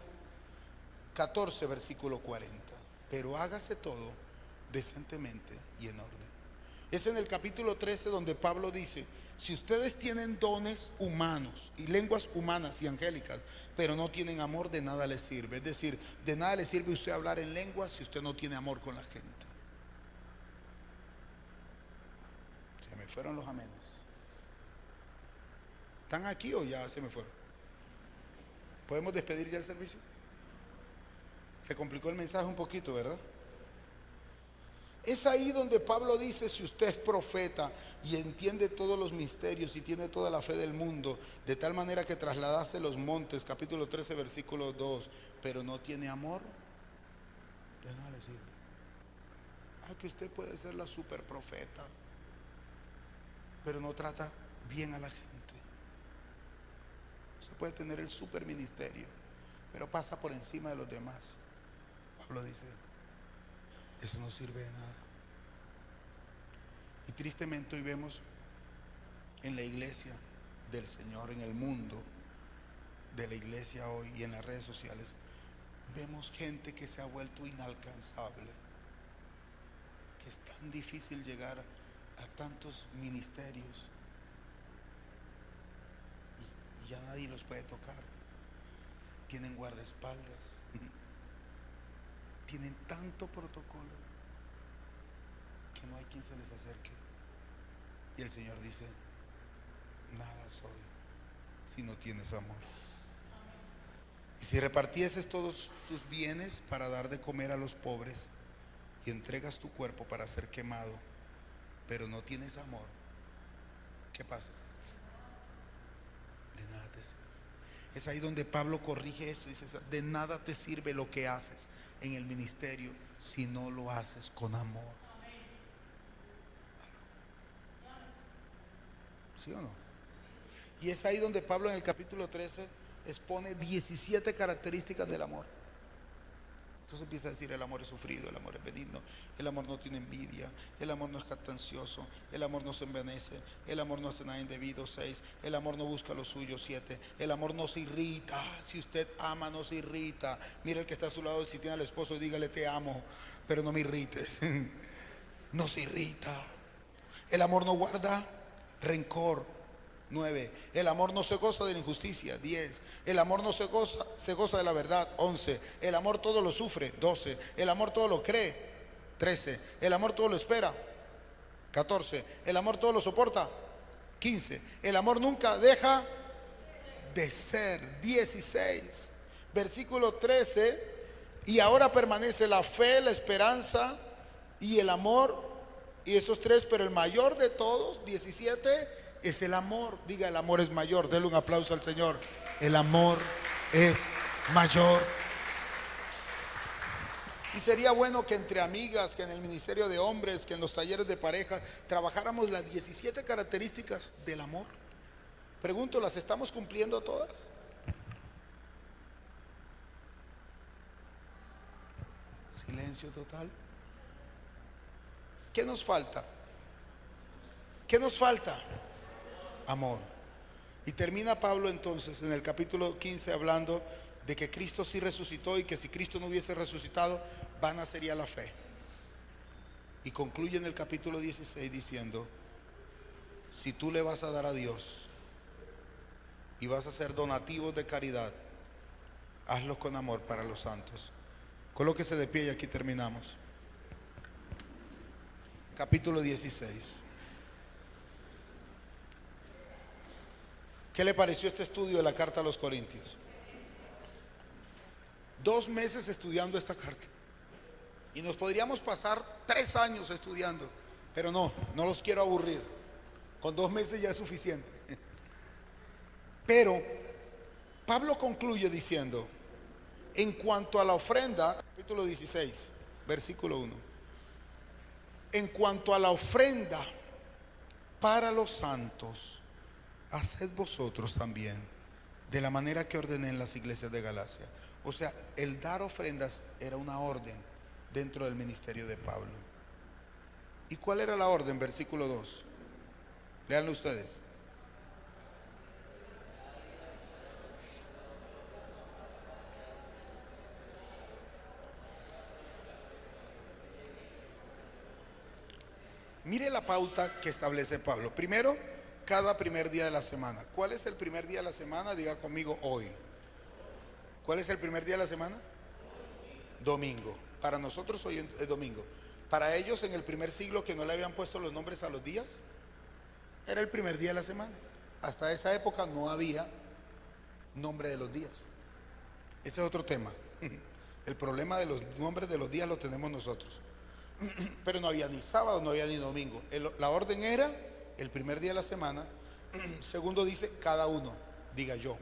14 versículo 40. Pero hágase todo decentemente y en orden. Es en el capítulo 13 donde Pablo dice, si ustedes tienen dones humanos y lenguas humanas y angélicas, pero no tienen amor, de nada les sirve. Es decir, de nada le sirve usted hablar en lenguas si usted no tiene amor con la gente. Se me fueron los amenes. ¿Están aquí o ya se me fueron? ¿Podemos despedir ya el servicio? Se complicó el mensaje un poquito, ¿verdad? Es ahí donde Pablo dice, si usted es profeta y entiende todos los misterios y tiene toda la fe del mundo, de tal manera que trasladase los montes, capítulo 13, versículo 2, pero no tiene amor, de nada le sirve. Que usted puede ser la super profeta, pero no trata bien a la gente. Usted puede tener el super ministerio, pero pasa por encima de los demás. Pablo dice, eso no sirve de nada. Y tristemente hoy vemos en la iglesia del Señor, en el mundo de la iglesia hoy y en las redes sociales, vemos gente que se ha vuelto inalcanzable, que es tan difícil llegar a tantos ministerios y ya nadie los puede tocar. Tienen guardaespaldas, tienen tanto protocolo que no hay quien se les acerque. Y el Señor dice, nada soy si no tienes amor. Y si repartieses todos tus bienes para dar de comer a los pobres y entregas tu cuerpo para ser quemado, pero no tienes amor, ¿qué pasa? De nada te sirve. Es ahí donde Pablo corrige eso. Dice, de nada te sirve lo que haces en el ministerio si no lo haces con amor. ¿Sí o no? Y es ahí donde Pablo en el capítulo 13 expone 17 características del amor. Entonces empieza a decir: el amor es sufrido, el amor es benigno, el amor no tiene envidia, el amor no es jactancioso, el amor no se envanece, el amor no hace nada indebido. 6, el amor no busca lo suyo. 7, el amor no se irrita. Si usted ama, no se irrita. Mira el que está a su lado, si tiene al esposo, dígale: te amo, pero no me irrites. No se irrita. El amor no guarda rencor. 9, el amor no se goza de la injusticia. 10, el amor no se goza de la verdad. 11, el amor todo lo sufre. 12, el amor todo lo cree. 13, el amor todo lo espera. 14, el amor todo lo soporta. 15, el amor nunca deja de ser. 16, versículo 13, y ahora permanece la fe, la esperanza y el amor. Y esos tres, pero el mayor de todos, 17, es el amor. Diga: el amor es mayor. Denle un aplauso al Señor. El amor es mayor. Y sería bueno que entre amigas, que en el ministerio de hombres, que en los talleres de pareja, trabajáramos las 17 características del amor. Pregunto, ¿las estamos cumpliendo todas? Silencio total. ¿Qué nos falta? ¿Qué nos falta? Amor. Y termina Pablo entonces en el capítulo 15 hablando de que Cristo sí resucitó, y que si Cristo no hubiese resucitado, vana sería la fe. Y concluye en el capítulo 16 diciendo: si tú le vas a dar a Dios y vas a hacer donativos de caridad, hazlo con amor para los santos. Colóquese de pie y aquí terminamos. Capítulo 16. ¿Qué le pareció este estudio de la carta a los Corintios? 2 meses estudiando esta carta. Y nos podríamos pasar 3 años estudiando, pero no los quiero aburrir. Con 2 meses ya es suficiente. Pero Pablo concluye diciendo: en cuanto a la ofrenda, capítulo 16, versículo 1. En cuanto a la ofrenda para los santos, haced vosotros también de la manera que ordené en las iglesias de Galacia. O sea, el dar ofrendas era una orden dentro del ministerio de Pablo. ¿Y cuál era la orden? Versículo 2. Léanlo ustedes. Mire la pauta que establece Pablo. Primero, cada primer día de la semana. ¿Cuál es el primer día de la semana? Diga conmigo: hoy. ¿Cuál es el primer día de la semana? Domingo. Para nosotros hoy es domingo. Para ellos en el primer siglo, que no le habían puesto los nombres a los días, era el primer día de la semana. Hasta esa época no había nombre de los días. Ese es otro tema. El problema de los nombres de los días lo tenemos nosotros. Pero no había ni sábado, no había ni domingo. La orden era el primer día de la semana. Segundo dice cada uno. Diga yo.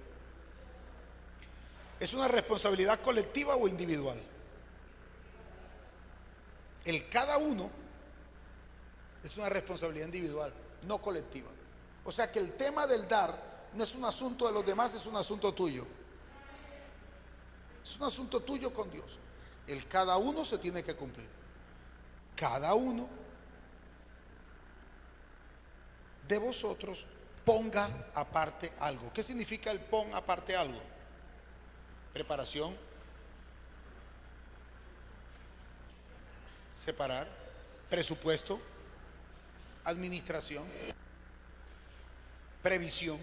¿Es una responsabilidad colectiva o individual? El cada uno es una responsabilidad individual, no colectiva. O sea que el tema del dar no es un asunto de los demás, es un asunto tuyo. Es un asunto tuyo con Dios. El cada uno se tiene que cumplir. Cada uno de vosotros ponga aparte algo. ¿Qué significa el pon aparte algo? Preparación, separar, presupuesto, administración, previsión.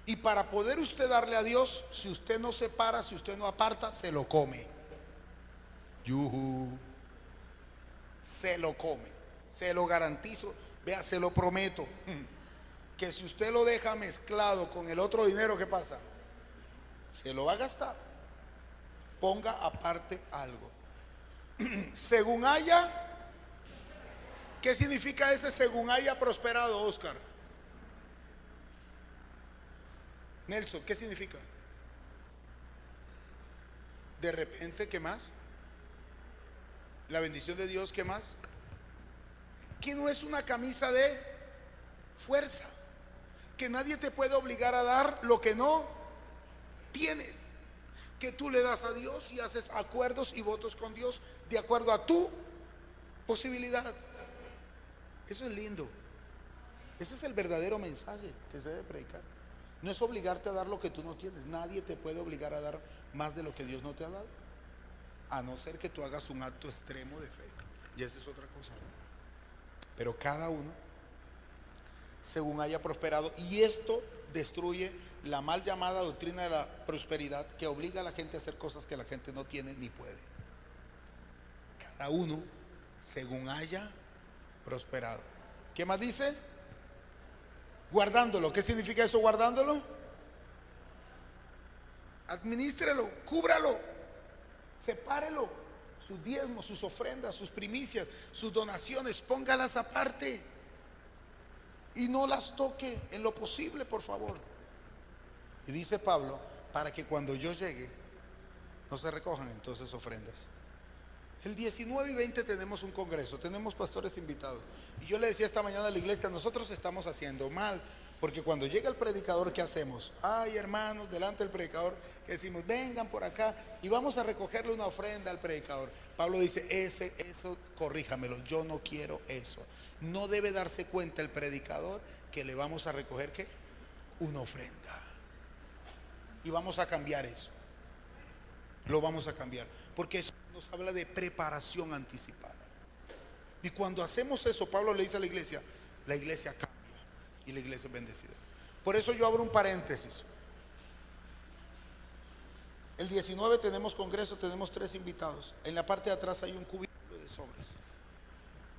Y para poder usted darle a Dios, si usted no separa, si usted no aparta, se lo come. Yuhu. Se lo come, se lo garantizo. Vea, se lo prometo, que si usted lo deja mezclado con el otro dinero, ¿qué pasa? Se lo va a gastar. Ponga aparte algo. Según haya ¿Qué significa ese según haya prosperado, Oscar? Nelson, ¿qué significa? De repente, ¿qué más? La bendición de Dios, ¿qué más? Que no es una camisa de fuerza, que nadie te puede obligar a dar lo que no tienes, que tú le das a Dios y haces acuerdos y votos con Dios de acuerdo a tu posibilidad. Eso es lindo. Ese es el verdadero mensaje que se debe predicar. No es obligarte a dar lo que tú no tienes. Nadie te puede obligar a dar más de lo que Dios no te ha dado, a no ser que tú hagas un acto extremo de fe, y esa es otra cosa. Pero cada uno según haya prosperado, y esto destruye la mal llamada doctrina de la prosperidad, que obliga a la gente a hacer cosas que la gente no tiene ni puede. Cada uno según haya prosperado. ¿Qué más dice? Guardándolo. ¿Qué significa eso, guardándolo? Administrelo, cúbralo, sepárelo, sus diezmos, sus ofrendas, sus primicias, sus donaciones, póngalas aparte y no las toque en lo posible, por favor. Y dice Pablo, para que cuando yo llegue no se recojan entonces ofrendas. El 19 y 20 tenemos un congreso, tenemos pastores invitados. Y yo le decía esta mañana a la iglesia, nosotros estamos haciendo mal, porque cuando llega el predicador, ¿qué hacemos? Ay, hermanos, delante del predicador, que decimos, vengan por acá y vamos a recogerle una ofrenda al predicador. Pablo dice, eso corríjamelo, yo no quiero eso. No debe darse cuenta el predicador que le vamos a recoger, ¿qué? Una ofrenda. Y vamos a cambiar eso. Lo vamos a cambiar, porque eso nos habla de preparación anticipada. Y cuando hacemos eso, Pablo le dice a la iglesia cambia y la iglesia es bendecida. Por eso yo abro un paréntesis. El 19 tenemos congreso, tenemos 3 invitados. En la parte de atrás hay un cubículo de sobres.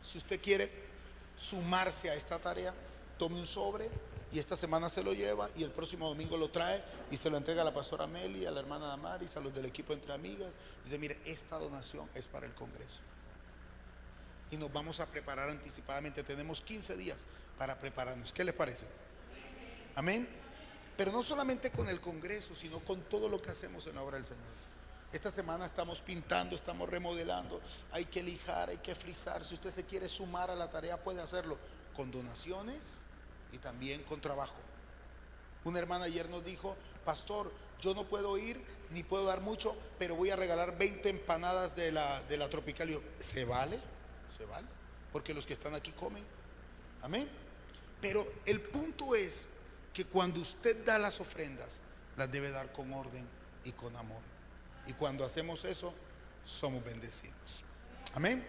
Si usted quiere sumarse a esta tarea, tome un sobre y esta semana se lo lleva y el próximo domingo lo trae y se lo entrega a la pastora Meli, a la hermana Damaris, a los del equipo Entre Amigas. Dice, mire, esta donación es para el congreso. Y nos vamos a preparar anticipadamente. Tenemos 15 días para prepararnos. ¿Qué les parece? Amén. Pero no solamente con el congreso, sino con todo lo que hacemos en la obra del Señor. Esta semana estamos pintando, estamos remodelando, hay que lijar, hay que frizar. Si usted se quiere sumar a la tarea, puede hacerlo con donaciones y también con trabajo. Una hermana ayer nos dijo, pastor, yo no puedo ir ni puedo dar mucho, pero voy a regalar 20 empanadas de la Tropical. Y yo, ¿se vale? Se vale, porque los que están aquí comen. Amén. Pero el punto es que cuando usted da las ofrendas, las debe dar con orden y con amor. Y cuando hacemos eso, somos bendecidos. Amén.